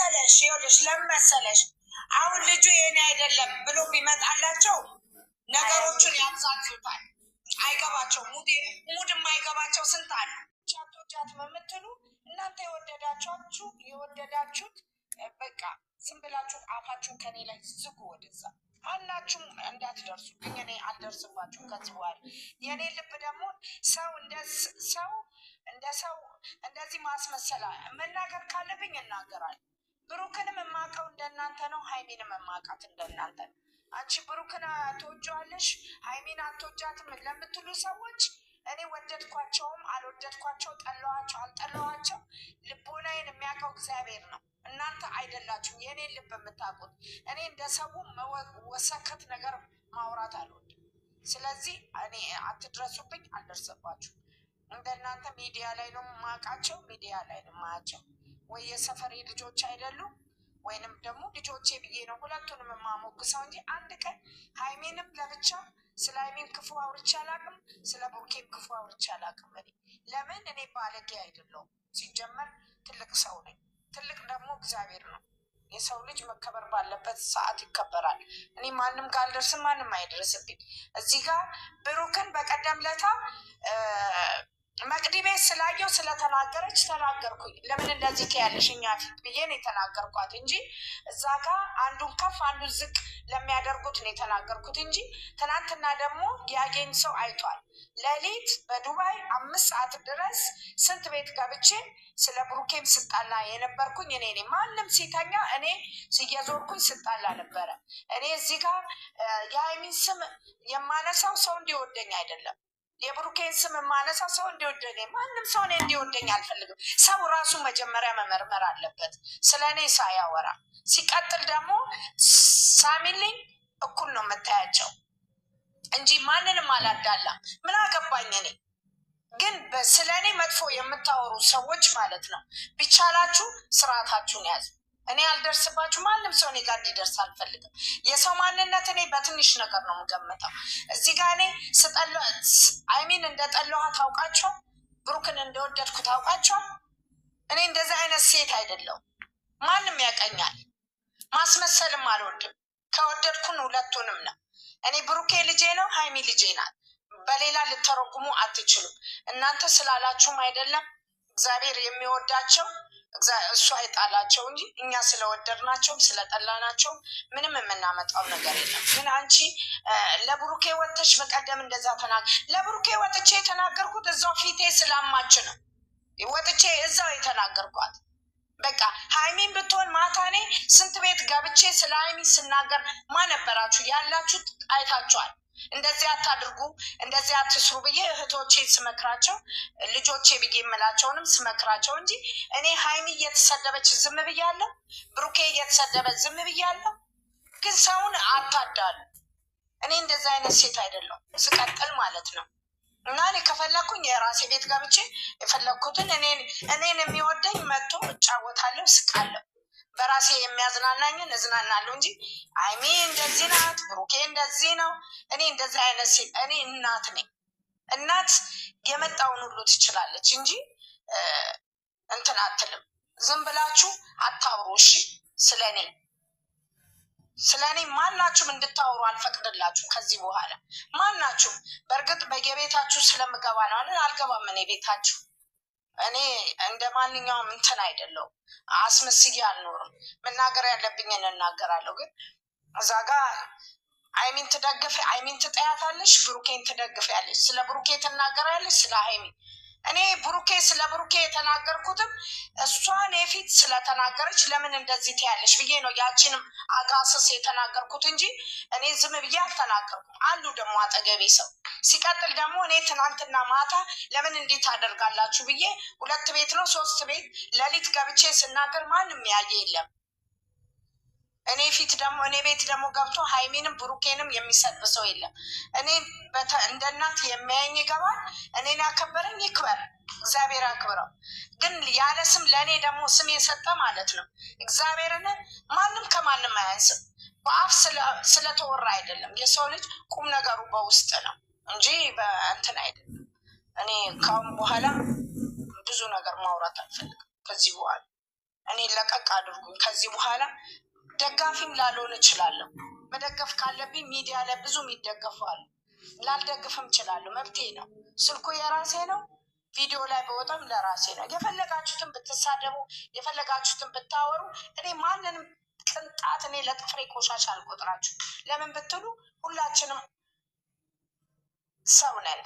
መሰለሽ ይኸውልሽ ለምን መሰለሽ አሁን ልጁ የኔ አይደለም ብሎ ቢመጣላቸው ነገሮቹን ያብዛዙታል። አይገባቸው ሙድ የማይገባቸው ስንት አሉ። ቻቶቻት የምትሉ እናንተ የወደዳችሁት በቃ ዝም ብላችሁ አፋችሁን ከኔ ላይ ዝጉ። ወደዛ ማናችሁም እንዳትደርሱብኝ፣ እኔ አልደርስባችሁም ከዚህ በኋላ። የኔ ልብ ደግሞ ሰው እንደ ሰው እንደዚህ ማስመሰላ መናገር ካለብኝ እናገራለሁ። ብሩክንም የማውቀው እንደናንተ ነው፣ ሀይሚንም የማውቃት እንደናንተ ነው። አንቺ ብሩክን ትወጂዋለሽ ሀይሚን አትወጃትም ለምትሉ ሰዎች እኔ ወደድኳቸውም አልወደድኳቸው፣ ጠላኋቸው አልጠላኋቸው ልቦናዬን የሚያውቀው እግዚአብሔር ነው። እናንተ አይደላችሁም የእኔን ልብ የምታውቁት። እኔ እንደ ሰው ወሰከት ነገር ማውራት አልወድም። ስለዚህ እኔ አትድረሱብኝ፣ አልደርስባችሁ። እንደናንተ ሚዲያ ላይ ነው የማውቃቸው፣ ሚዲያ ላይ ነው የማያቸው። ወይ የሰፈሬ ልጆች አይደሉም ወይንም ደግሞ ልጆቼ ብዬ ነው ሁለቱንም የማሞግሰው እንጂ አንድ ቀን ሀይሜንም ለብቻ ስለ ሀይሜን ክፉ አውርቼ አላውቅም፣ ስለ ብሩኬም ክፉ አውርቼ አላውቅም። ለምን እኔ ባለጌ አይደለሁም። ሲጀመር ትልቅ ሰው ነኝ። ትልቅ ደግሞ እግዚአብሔር ነው። የሰው ልጅ መከበር ባለበት ሰዓት ይከበራል። እኔ ማንም ጋር አልደርስም፣ ማንም አይደርስብኝ። እዚህ ጋር ብሩክን በቀደም ለታ መቅዲ ቤት ስላየው ስለተናገረች ተናገርኩኝ። ለምን እንደዚህ ትያለሽ እኛ ፊት ብዬ ነው የተናገርኳት እንጂ እዛ ጋር አንዱን ከፍ አንዱን ዝቅ ለሚያደርጉት ነው የተናገርኩት እንጂ ትናንትና ደግሞ ያገኝ ሰው አይቷል። ሌሊት በዱባይ 5 ሰዓት ድረስ ስንት ቤት ገብቼ ስለ ብሩኬም ስጣላ የነበርኩኝ እኔ ነኝ። ማንም ሲተኛ እኔ እየዞርኩኝ ስጣላ ነበረ። እኔ እዚህ ጋር የሀይሚን ስም የማነሳው ሰው እንዲወደኝ አይደለም፣ የብሩኬን ስም የማነሳው ሰው እንዲወደኝ። ማንም ሰው እኔ እንዲወደኝ አልፈልግም። ሰው ራሱ መጀመሪያ መመርመር አለበት ስለ እኔ ሳያወራ። ሲቀጥል ደግሞ ሳሚልኝ እኩል ነው የምታያቸው እንጂ ማንንም አላዳላም። ምን አገባኝ እኔ። ግን ስለ እኔ መጥፎ የምታወሩ ሰዎች ማለት ነው ቢቻላችሁ ስርዓታችሁን ያዙ። እኔ አልደርስባችሁ፣ ማንም ሰው እኔ ጋር እንዲደርስ አልፈልግም። የሰው ማንነት እኔ በትንሽ ነገር ነው የምገምተው። እዚህ ጋር እኔ አይሚን እንደጠለዋ ታውቃቸዋል፣ ብሩክን እንደወደድኩ ታውቃቸዋል። እኔ እንደዚህ አይነት ሴት አይደለሁም። ማንም ያቀኛል። ማስመሰልም አልወድም። ከወደድኩን ሁለቱንም ነው። እኔ ብሩኬ ልጄ ነው፣ ሀይሚ ልጄ ናት። በሌላ ልተረጉሙ አትችሉም። እናንተ ስላላችሁም አይደለም እግዚአብሔር የሚወዳቸው እሱ አይጣላቸው እንጂ እኛ ስለወደድናቸውም ስለጠላናቸውም ምንም የምናመጣው ነገር የለም። ግን አንቺ ለብሩኬ ወጥተሽ በቀደም እንደዛ ለብሩኬ ወጥቼ የተናገርኩት እዛው ፊቴ ስላማች ነው ወጥቼ እዛው የተናገርኳት። በቃ ሀይሚን ብትሆን ማታኔ ስንት ቤት ገብቼ ስለ ሀይሚ ስናገር ነበራችሁ ያላችሁት አይታችኋል። እንደዚህ አታድርጉ እንደዚህ አትስሩ ብዬ እህቶቼ ስመክራቸው ልጆቼ ብዬ የምላቸውንም ስመክራቸው እንጂ እኔ ሀይሚ እየተሰደበች ዝም ብያለሁ፣ ብሩኬ እየተሰደበ ዝም ብያለሁ። ግን ሰውን አታዳሉ። እኔ እንደዚህ አይነት ሴት አይደለሁም ስቀጥል ማለት ነው። እና እኔ ከፈለኩኝ የራሴ ቤት ገብቼ የፈለግኩትን እኔን የሚወደኝ መጥቶ እጫወታለሁ፣ ስቃለሁ። በራሴ የሚያዝናናኝን እዝናናለሁ እንጂ አይሚ እንደዚህ ናት፣ ብሩኬ እንደዚህ ነው። እኔ እንደዚህ አይነት ሴት እኔ እናት ነኝ። እናት የመጣውን ሁሉ ትችላለች እንጂ እንትን አትልም። ዝም ብላችሁ አታውሩ እሺ። ስለ እኔ ማናችሁም እንድታወሩ አልፈቅድላችሁ ከዚህ በኋላ ማናችሁም። በእርግጥ በየቤታችሁ ስለምገባ ነው አለ አልገባም። እኔ ቤታችሁ እኔ እንደ ማንኛውም እንትን አይደለሁም። አስመስዬ አልኖርም። መናገር ያለብኝን እናገራለሁ። ግን እዛ ጋ አይሚን ትጠያታለሽ፣ ብሩኬን ትደግፊያለሽ። ስለ ብሩኬ ትናገራለሽ፣ ስለ ሀይሚ እኔ ስለ ብሩኬ የተናገርኩትም እሷን የፊት ስለተናገረች ለምን እንደዚህ ትያለሽ ብዬ ነው ያቺንም አጋስስ የተናገርኩት እንጂ እኔ ዝም ብዬ አልተናገርኩም። አሉ ደግሞ አጠገቤ ሰው። ሲቀጥል ደግሞ እኔ ትናንትና ማታ ለምን እንዴት አደርጋላችሁ ብዬ 2 ቤት ነው 3 ቤት ሌሊት ገብቼ ስናገር ማንም ያየ የለም። እኔ ቤት ደግሞ ገብቶ ሀይሚንም ብሩኬንም የሚሰጥ ሰው የለም። እኔ እንደ እናት የሚያየኝ ይገባል። እኔን ያከበረኝ ይክበር፣ እግዚአብሔር አክብረው። ግን ያለ ስም ለእኔ ደግሞ ስም የሰጠ ማለት ነው እግዚአብሔርን ማንም ከማንም አያንስም። በአፍ ስለተወራ አይደለም። የሰው ልጅ ቁም ነገሩ በውስጥ ነው እንጂ በእንትን አይደለም። እኔ ካሁን በኋላ ብዙ ነገር ማውራት አልፈልግም ከዚህ በኋላ እኔ ለቀቅ አድርጉኝ። ከዚህ በኋላ ደጋፊም ላልሆን እችላለሁ። መደገፍ ካለብኝ ሚዲያ ላይ ብዙ የሚደገፉ አሉ። ላልደግፍም እችላለሁ፣ መብቴ ነው። ስልኩ የራሴ ነው። ቪዲዮ ላይ በወጣም ለራሴ ነው። የፈለጋችሁትን ብትሳደቡ፣ የፈለጋችሁትን ብታወሩ፣ እኔ ማንንም ቅንጣት እኔ ለጥፍሬ ቆሻሻ አልቆጥራችሁ። ለምን ብትሉ ሁላችንም ሰው ነን።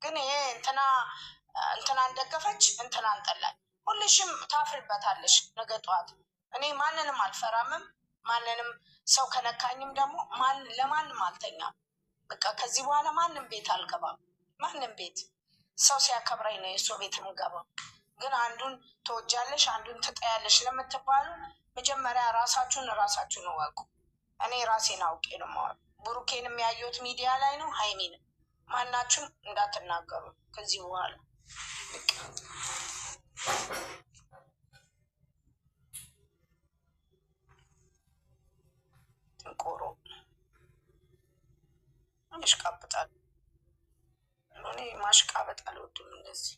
ግን ይሄ እንትናን ደገፈች እንትናን ጠላች፣ ሁልሽም ታፍሪበታለሽ ነገ ጠዋት። እኔ ማንንም አልፈራምም። ማንንም ሰው ከነካኝም ደግሞ ለማንም አልተኛም። በቃ ከዚህ በኋላ ማንም ቤት አልገባም። ማንም ቤት ሰው ሲያከብረኝ ነው የሰው ቤት የምገባው። ግን አንዱን ትወጃለሽ አንዱን ትጠያለሽ ለምትባሉ መጀመሪያ ራሳችሁን እወቁ። እኔ ራሴን አውቄ ነው የማወራው። ብሩኬን የሚያየሁት ሚዲያ ላይ ነው። ሀይሚን ማናችሁም እንዳትናገሩ ከዚህ በኋላ። ጥንቆሮ ያሽቃብጣል። እኔ ማሽቃበጥ አልወድም። እንደዚህ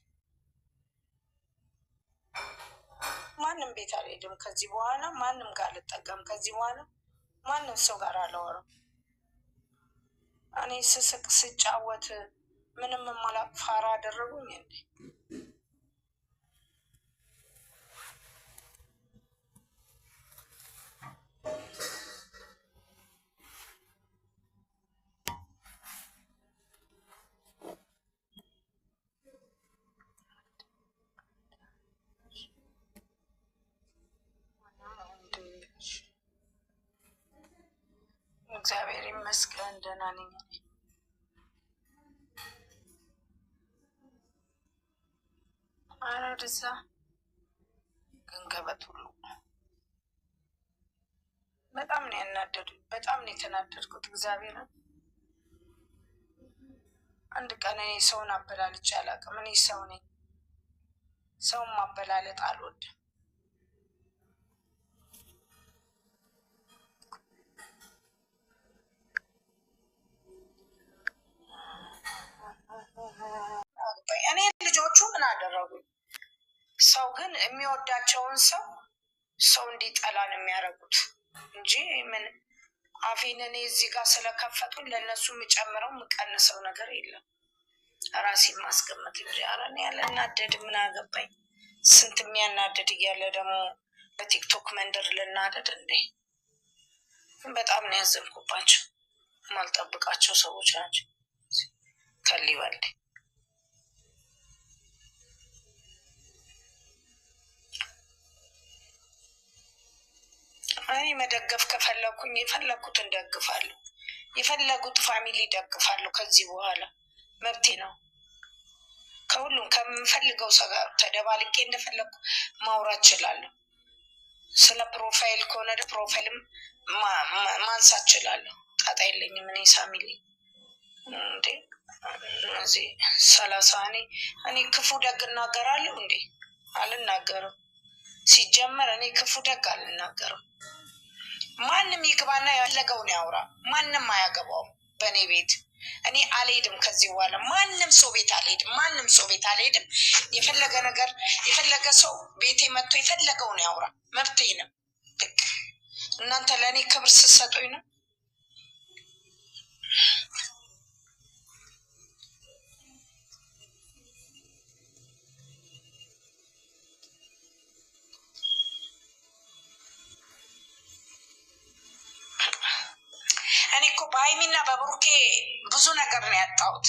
ማንም ቤት አልሄድም ከዚህ በኋላ። ማንም ጋር አልጠጋም ከዚህ በኋላ። ማንም ሰው ጋር አላወራም። እኔ ስስቅ ስጫወት ምንም የማላውቅ ፋራ አደረጉኝ እንዴ? እግዚአብሔር ይመስገን ደህና ነኝ። ኧረ ወደዛ ገንገበት ሁሉ በጣም ነው ያናደዱኝ። በጣም ነው የተናደድኩት። እግዚአብሔርን አንድ ቀን እኔ ሰውን አበላልጬ አላውቅም። እኔ ሰው ነኝ። ሰውን ማበላለጥ አልወድም። እኔ ልጆቹ ምን አደረጉኝ? ሰው ግን የሚወዳቸውን ሰው እንዲጠላ ነው የሚያደርጉት እንጂ ምን አፌን እኔ እዚህ ጋር ስለከፈቱኝ ለእነሱ የምጨምረው የምቀንሰው ነገር የለም። ራሴን ማስቀመጥ እንጂ አረን ያለ እናደድ ምን አገባኝ? ስንት የሚያናደድ እያለ ደግሞ በቲክቶክ መንደር ልናደድ እንዴ? በጣም ነው ያዘንኩባቸው። ማልጠብቃቸው ሰዎች ናቸው። ከሊባል እኔ መደገፍ ከፈለኩኝ የፈለኩትን ደግፋለሁ። የፈለጉት ፋሚሊ ደግፋለሁ። ከዚህ በኋላ መብቴ ነው። ከሁሉም ከምፈልገው ሰው ጋር ተደባልቄ እንደፈለኩ ማውራት እችላለሁ። ስለ ፕሮፋይል ከሆነ ፕሮፋይልም ማንሳት እችላለሁ። ጣጣ የለኝም። እኔ ሳሚሊ እንዴ እዚህ 30 እኔ ክፉ ደግ እናገራለሁ እንዴ? አልናገርም። ሲጀመር እኔ ክፉ ደግ አልናገርም። ማንም ይግባና ያለገውን ያውራ። ማንም አያገባውም በእኔ ቤት። እኔ አልሄድም ከዚህ በኋላ ማንም ሰው ቤት አልሄድም። ማንም ሰው ቤት አልሄድም። የፈለገ ነገር የፈለገ ሰው ቤቴ መጥቶ የፈለገውን ያውራ። መብቴ ነው። እናንተ ለእኔ ክብር ስትሰጡኝ ነው። እኔ እኮ በሀይሚና በብሩኬ ብዙ ነገር ነው ያጣሁት።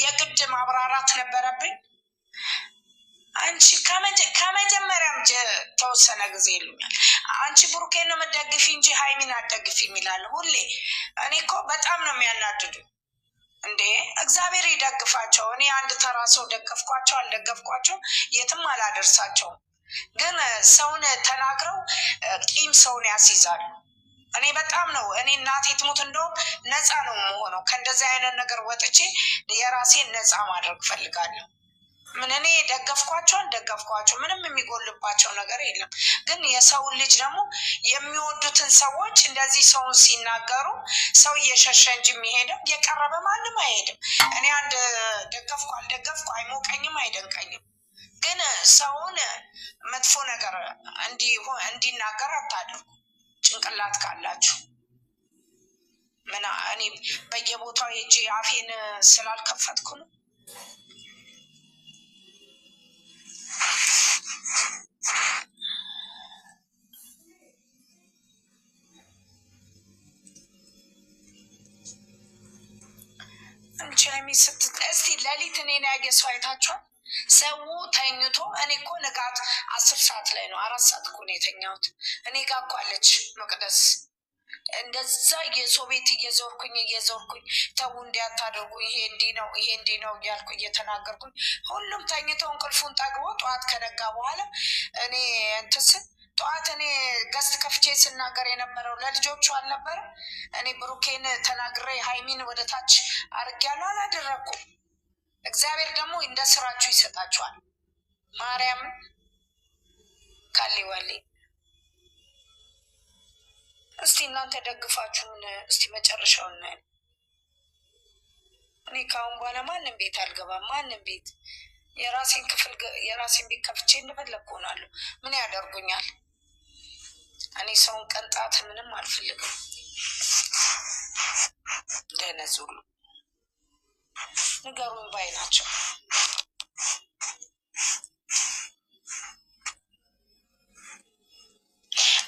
የግድ ማብራራት ነበረብኝ። አንቺ ከመጀመሪያም ተወሰነ ጊዜ ይሉኛል፣ አንቺ ብሩኬን ነው የምትደግፊ እንጂ ሀይሚን አትደግፊ የሚላለ ሁሌ። እኔ እኮ በጣም ነው የሚያናድዱ እንዴ። እግዚአብሔር ይደግፋቸው። እኔ አንድ ተራ ሰው ደገፍኳቸው አልደገፍኳቸው የትም አላደርሳቸውም። ግን ሰውን ተናግረው ቂም ሰውን ያስይዛሉ። እኔ በጣም ነው እኔ እናቴ ትሙት እንደውም ነፃ ነው የምሆነው። ከእንደዚህ አይነት ነገር ወጥቼ የራሴን ነፃ ማድረግ ፈልጋለሁ። ምን እኔ ደገፍኳቸው ምንም የሚጎልባቸው ነገር የለም። ግን የሰውን ልጅ ደግሞ የሚወዱትን ሰዎች እንደዚህ ሰውን ሲናገሩ ሰው እየሸሸ እንጂ የሚሄደው እየቀረበ ማንም አይሄድም። እኔ አንድ ደገፍኩ አልደገፍኩ አይሞቀኝም አይደንቀኝም። ግን ሰውን መጥፎ ነገር እንዲናገር አታድርጉ። ጭንቅላት ካላችሁ ምን እኔ በየቦታው ሄጄ አፌን ስላልከፈትኩ ነው። አንቺ እስቲ ሌሊት እኔን ያየ ሰው አይታችኋል? ሰው ተኝቶ እኔ እኮ ንጋት 10 ሰዓት ላይ ነው 4 ሰዓት እኮ ነው የተኛሁት። እኔ ጋር እኮ አለች መቅደስ እንደዛ የሰው ቤት እየዞርኩኝ ተው እንዲያታደርጉ ይሄ እንዲህ ነው ይሄ እንዲህ ነው እያልኩ እየተናገርኩኝ ሁሉም ተኝተው እንቅልፉን ጠግቦ ጠዋት ከነጋ በኋላ እኔ እንትስን ጠዋት እኔ ገስት ከፍቼ ስናገር የነበረው ለልጆቹ አልነበረ። እኔ ብሩኬን ተናግሬ ሃይሚን ወደ ታች አርጊያለሁ አላደረኩም። እግዚአብሔር ደግሞ እንደ ስራችሁ ይሰጣችኋል። ማርያም ካሊዋሊ እስቲ እናንተ ደግፋችሁን እስቲ መጨረሻውን እናያለን። እኔ ካሁን በኋላ ማንም ቤት አልገባም። ማንም ቤት የራሴን ክፍል የራሴን ቤት ከፍቼ እንደፈለግኩ ሆናለሁ። ምን ያደርጉኛል? እኔ ሰውን ቀንጣት ምንም አልፈልግም። ደነዝ ሁሉ ንገሩን ባይ ናቸው።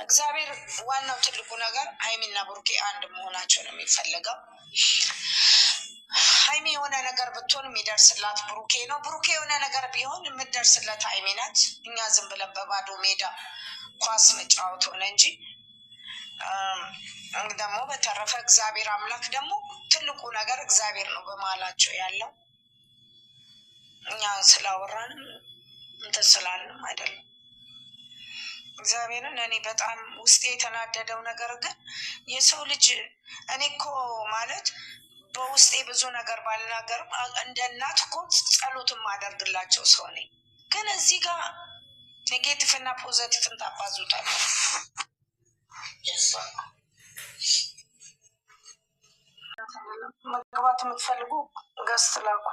እግዚአብሔር ዋናው ትልቁ ነገር ሃይሚና ብሩኬ አንድ መሆናቸው ነው የሚፈለገው። ሃይሚ የሆነ ነገር ብትሆን የሚደርስላት ብሩኬ ነው። ብሩኬ የሆነ ነገር ቢሆን የምትደርስለት ሃይሚ ናት። እኛ ዝም ብለን በባዶ ሜዳ ኳስ መጫወት ሆነ እንጂ ደግሞ በተረፈ እግዚአብሔር አምላክ ደግሞ ትልቁ ነገር እግዚአብሔር ነው በመሀላቸው ያለው። እኛ ስላወራንም እንትን ስላልንም አይደለም። እግዚአብሔርን እኔ በጣም ውስጤ የተናደደው ነገር ግን የሰው ልጅ እኔ እኮ ማለት በውስጤ ብዙ ነገር ባልናገርም እንደ እናት እኮ ጸሎትም አደርግላቸው ሰው ነኝ። ግን እዚህ ጋር ኔጌቲቭ እና ፖዘቲቭን ታባዙታል። መግባት የምትፈልጉ ገስት ላኩ።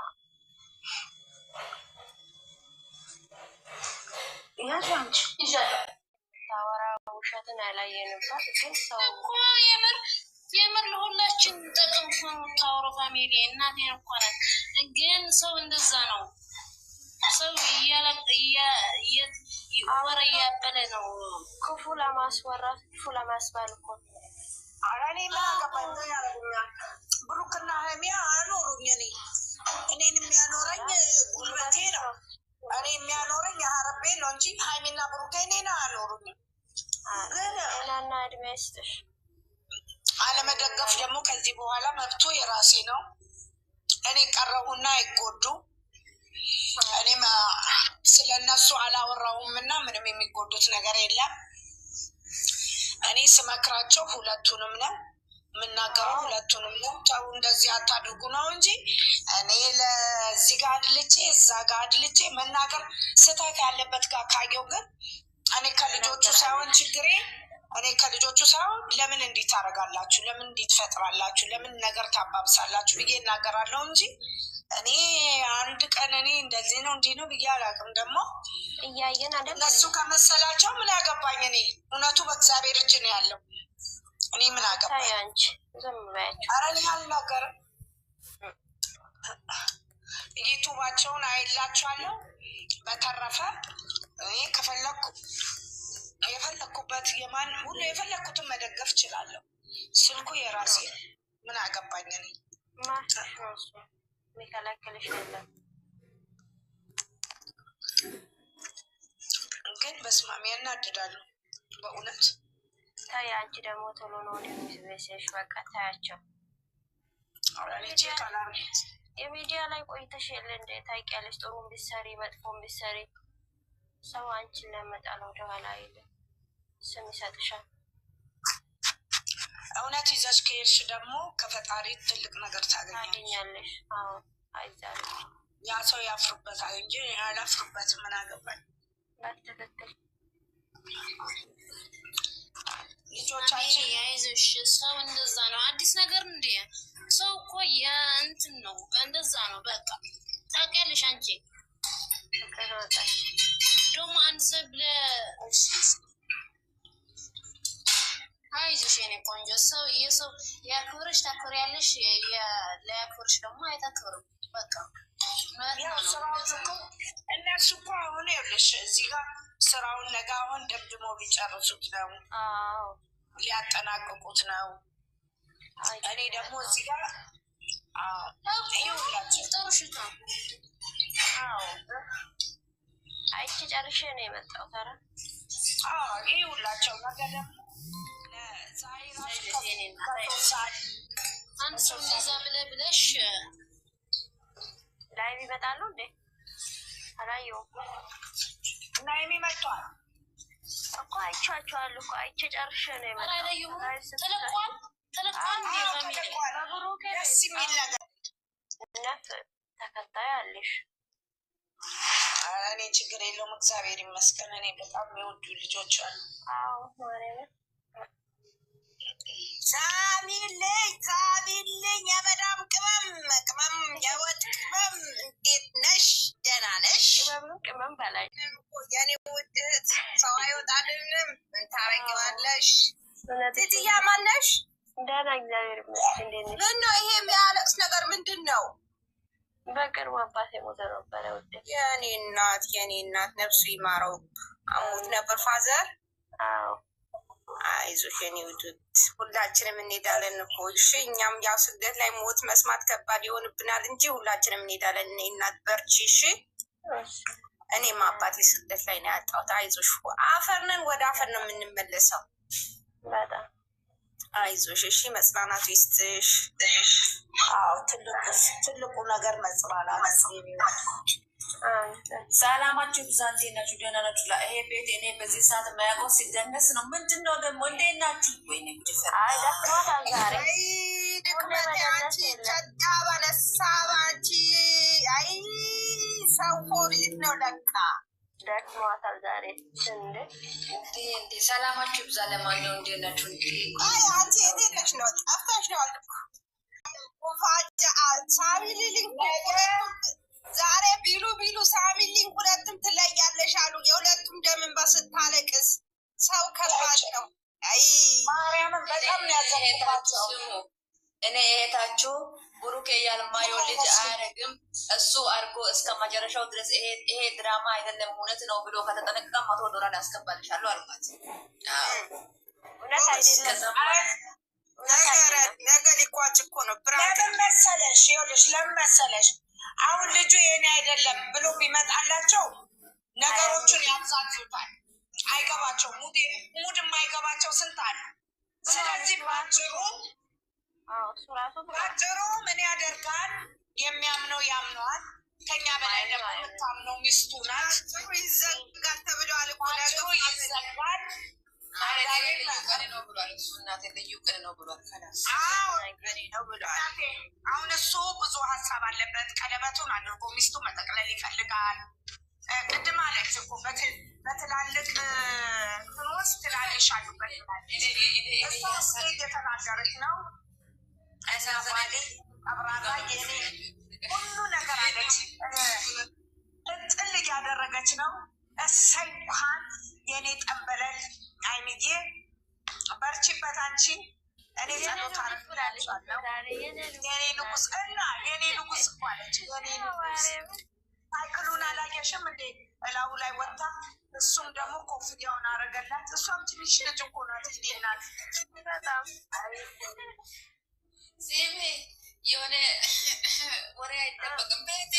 ያዥ አንቺ ይዣለሁ ታወራ ውሸትን ያላየንባት ግን ሰው እኮ የምር ለሁላችን ጠቅም ታወራ ፋሚሊ እናቴ እኮ ናት። ግን ሰው እንደዛ ነው። ሰው ወሬ እያበለ ነው ክፉ ለማስወራት ክፉ ለማስባል እኮ አራኔ ማገባኝ ያረኛል። ብሩክና ሃይሚያ አኖሩኝ። እኔን የሚያኖረኝ ጉልበቴ ነው። እኔ የሚያኖረኝ የሀረቤ ነው እንጂ ሃይሚና ብሩኬ እኔን አያኖሩኝ። እናና እድሜ ይስጥሽ። አለመደገፍ ደግሞ ከዚህ በኋላ መብቶ የራሴ ነው። እኔ ቀረቡና አይጎዱ። እኔም ስለነሱ አላወራሁም እና ምንም የሚጎዱት ነገር የለም። እኔ ስመክራቸው ሁለቱንም ነው የምናገረው፣ ሁለቱንም ነው። ተው እንደዚህ አታድርጉ ነው እንጂ እኔ ለዚህ ጋር አድልቼ እዛ ጋር አድልቼ መናገር ስህተት ያለበት ጋር ካየው ግን እኔ ከልጆቹ ሳይሆን ችግሬ እኔ ከልጆቹ ሳይሆን ለምን እንዲህ ታደርጋላችሁ፣ ለምን እንዲህ ትፈጥራላችሁ፣ ለምን ነገር ታባብሳላችሁ ብዬ እናገራለሁ እንጂ እኔ አንድ ቀን እኔ እንደዚህ ነው እንዲህ ነው ብዬ አላውቅም። ደግሞ እያየን እነሱ ከመሰላቸው ምን ያገባኝ? እኔ እውነቱ በእግዚአብሔር እጅ ነው ያለው። እኔ ምን አገባኝ? ኧረ እኔ አልናገርም። ዩቱባቸውን አይላቸዋለሁ። በተረፈ እኔ ከፈለኩ የፈለኩበት የማን ሁሉ የፈለኩትን መደገፍ እችላለሁ። ስልኩ የራሴ ነው። ምን አገባኝ? እኔ የሚከላከልሽ የለም። ግን በስማሚ ያናድዳሉ በእውነት። ታይ አንቺ ደግሞ ቶሎ ነው ወደሚስበስሽ። በቃ ታያቸው። የሚዲያ ላይ ቆይተሽ የለ እንደ ታውቂያለሽ። ጥሩም ቢሰሪ መጥፎም ቢሰሪ ሰው አንቺን ለመጣል ወደኋላ አይልም፣ ስም ይሰጥሻል። እውነት ይዘሽ ከሄድሽ ደግሞ ከፈጣሪ ትልቅ ነገር ታገኛለሽ። አዎ አይዛለሽ። ያ ሰው ያፍርበታል እንጂ ያላፍርበትም። ምን አገባኝ? በትክክል ልጆቻችን ያይዘሽ። ሰው እንደዛ ነው። አዲስ ነገር እንደ ሰው እኮ የእንትን ነው እንደዛ ነው። በቃ ታውቂያለሽ አንቺ دوما انسب አይዞሽ የኔ ቆንጆ ሰው የሰው ያክብርሽ ታክብሪያለሽ ለያክብርሽ ደግሞ አይታክብርም በቃ እነሱ እኮ አሁን ይኸውልሽ እዚህ ጋር ስራውን ነገ አሁን ደምድሞ ሊጨርሱት ነው ሊያጠናቅቁት ነው እኔ ደግሞ እዚህ ጋር ይኸውላችሁ ጥሩ ሽቶ አይቼ ጨርሼ ነው የመጣሁት ኧረ ይኸውላቸው ነገ ደግሞ አንድ ሰው እዛ ብለሽ ላይቭ ይመጣሉ እንዴ? አላየሁም። ላይቭ ይመጣል እኮ አይቻቸዋለሁ እኮ አይቼ ጨርሼ ነው የመጣሁት። ደስ የሚል ነገር እናት ተከታይ አለሽ። እኔ ችግር የለውም እግዚአብሔር ይመስገን። እኔ በጣም የሚወዱ ልጆች አሉ። አዎ ማለት ሳሚልኝ የመዳም ቅመም የወጥ ቅመም እንዴት ነሽ? ደህና ነሽ? ቅመም በላይ የኔ ውድት ሰው አይወጣልንም። ምን ታረጊዋለሽ? ትትያ ማነሽ? ደህና እግዚአብሔር ይመስገን። ምን ነው ይሄ የሚያለቅስ ነገር ምንድን ነው? በቅርቡ አባቴ ሞተ ነበረ። ውድ የኔ እናት ነፍሱ ይማረው። አሞት ነበር ፋዘር? አዎ አይዞሽ የኔ ውድት ሁላችንም እንሄዳለን እኮ እሺ። እኛም ያው ስደት ላይ ሞት መስማት ከባድ ይሆንብናል እንጂ ሁላችንም እንሄዳለን። እኔ እናት በርቺ እሺ። እኔም አባቴ ስደት ላይ ነው ያጣሁት። አይዞሽ አፈር ነን ወደ አፈር ነው የምንመለሰው። በጣም አይዞሽ እሺ። መጽናናቱ ይስጥሽ። አዎ ትልቁ ነገር መጽናናት። ሰላማችሁ ብዛት ናችሁ? ደህና ናችሁ? ይሄ ቤት እኔ በዚህ ሰዓት የማያውቀው ሲደነስ ነው። ምንድን ነው ደግሞ? እንዴት ናችሁ? ወይኔ ደክሞታል ዛሬ ድክመቴ ጨዳ በነሳባንቺ አይ ሰው ፎሪት ነው ለካ ደክሞታል ዛሬ እንዴ ሰላማችሁ ብዛ። ለማንኛው እንዴት ናችሁ? አይ አንቺ የት ሄደሽ ነው? ጠፍተሽ ነው አልኩ። ፋጃ ሳቢልልኝ ዛሬ ቢሉ ሳሚልኝ ሁለቱም ትለያለሽ አሉ። የሁለቱም ደምን በስታለቅስ ሰው ከባድ ነው። አይ ማርያምን በጣም ያዘንባቸው። እኔ እህታችሁ ብሩኬ ያልማየው ልጅ አያረግም እሱ አድርጎ እስከ መጨረሻው ድረስ ይሄ ድራማ አይደለም እውነት ነው ብሎ ከተጠነቀቀ $100 ያስገባልሻለሁ አልኳት። እውነት አይደለም ነገ ሊቋጭ እኮ ነው። ለምን መሰለሽ ይኸውልሽ ለምን መሰለሽ አሁን ልጁ የኔ አይደለም ብሎ ቢመጣላቸው ነገሮቹን ያብዛዙታል። አይገባቸው ሙድ የማይገባቸው ስንት አሉ። ስለዚህ ባጭሩ ምን ያደርጋል? የሚያምነው ያምነዋል። ከኛ በላይ ደግሞ የምታምነው ሚስቱ ናት። ይዘጋል ተብለዋል እኮ ነገሩ ይዘጋል። አሁን እሱ ብዙ ሀሳብ አለበት። ቀለበቱን አድርጎ ሚስቱ መጠቅለል ይፈልጋል። ቅድም አለች እኮ በትላልቅ ፍኖስ ትላልሽ አሉበት እሷ እየተናገረች ነው። ባሌ አብራራ የኔ ሁሉ ነገር አለች። ጥል እያደረገች ነው። እሰይ እንኳን የኔ ጠንበለል አይንዬ በርቺበት አንቺ። እኔ ጸሎት አረግላችኋለሁ። የኔ ንጉስ እና የኔ ንጉስ እኮ አለች። የኔ ንጉስ ሳይክሉን አላየሽም እንዴ? እላው ላይ ወጣ። እሱም ደግሞ ኮፍያውን አረገላት። እሷም ትንሽ ልጅ እኮ ናት። እንዴ ናት በጣም ሲሚ የሆነ ወሬ አይጠበቅም። ቤቴ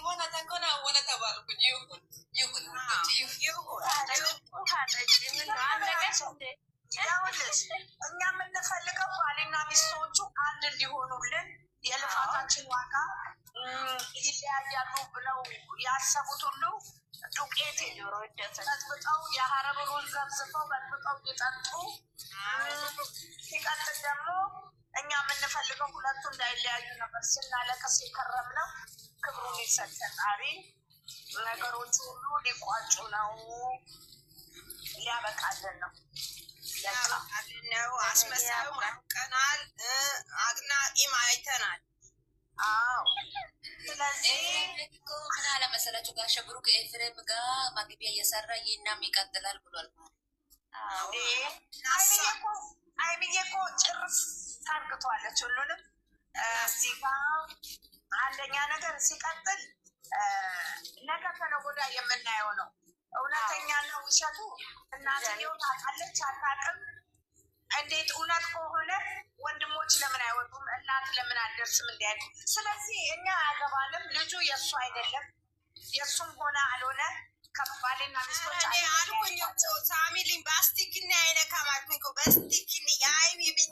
ሆነ ተኮና ሆነ ተባልኩኝ። ይሁን እኛ የምንፈልገው ባልና ሚስቶቹ አንድ እንዲሆኑልን የልፋታችን ዋጋ ይለያያሉ ብለው ያሰቡት ሁሉ ዱቄት በጥብጠው የሀረብሩን ዘብዝፈው በጥብጠው እየጠጡ ሲቀጥል ደግሞ እኛ የምንፈልገው ሁለቱ እንዳይለያዩ ነበር ስናለቅስ የከረምነው። ክብሩን ይሰጠን። ነገሮች ሁሉ ሊቋጩ ነው። ሊያበቃልን ነው። አስመሳዩ ቀናል አግናቂም አይተናል። ስለዚህ ምን አለ መሰላችሁ ጋሽ ብሩክ ኤፍሬም ጋር ማግቢያ እየሰራ ይናም ይቀጥላል ብሏል። አይምዬ እኮ ጭርስ ታርግቷለች ሁሉንም። እዚህ ጋ አንደኛ ነገር ሲቀጥል ነገ ከነገ ወዲያ የምናየው ነው። እውነተኛና ውሸቱ እናትየው ታውቃለች አታውቅም? እንዴት እውነት ከሆነ ወንድሞች ለምን አይወጡም? እናት ለምን አደርስም? እንዲያሉ። ስለዚህ እኛ አያገባንም። ልጁ የእሱ አይደለም። የእሱም ሆነ አልሆነ ከባልና ሚስቶች አልኩኝ እኮ ሳሚልኝ በስቲክኒ አይነካም አልኩኝ እኮ በስቲክኒ የአይሚ ብቻ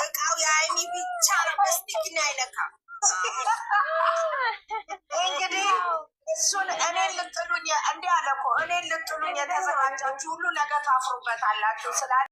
እቃው የአይሚ ብቻ ነው። በስቲክኒ አይነካም። እንግዲህ እሱን እኔን ልጥሉኝ እንዲህ አለ እኮ እኔን ልጥሉኝ የተዘጋጃችሁ ሁሉ ነገ ታፍሩበታላችሁ ስላለ